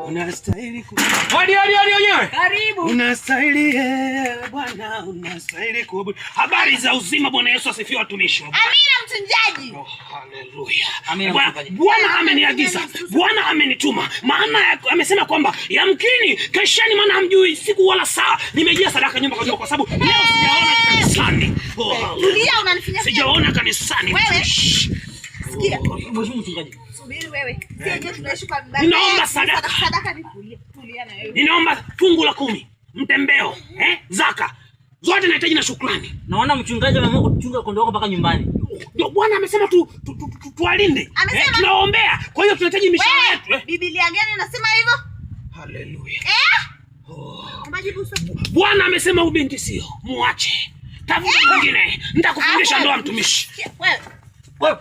Unastahili hadi wenyewe. Karibu. Unastahili bwana, unastahili kuabudu. Habari za uzima, Bwana Yesu asifiwe, watumishi wa Bwana. Amina mchungaji. Oh, haleluya. Bwana ameniagiza, Bwana amenituma. Maana amesema kwamba yamkini kesheni, maana hamjui siku wala saa. Nimejia sadaka nyumba kwa sababu leo sijaona kanisani. Oh, tulia, unanifinya. Sijaona kanisani. Wewe. Sikia. Mheshimiwa mchungaji. Subiri wewe. Sije tunaishi kwa baba. Ninaomba sadaka. Sadaka ni tulia na wewe. Ninaomba fungu la 10, mtembeo, zaka. Zote nahitaji na shukrani. Naona mchungaji ameamua kuchunga kondoo wako mpaka nyumbani. Ndio Bwana amesema tuwalinde. Tunaombea. Kwa hiyo tunahitaji mishahara yetu. Biblia gani inasema hivyo? Haleluya. Majibu sio. Bwana amesema ubinti sio. Muache. Tafuta mwingine. Nitakufundisha ndoa mtumishi. Wewe.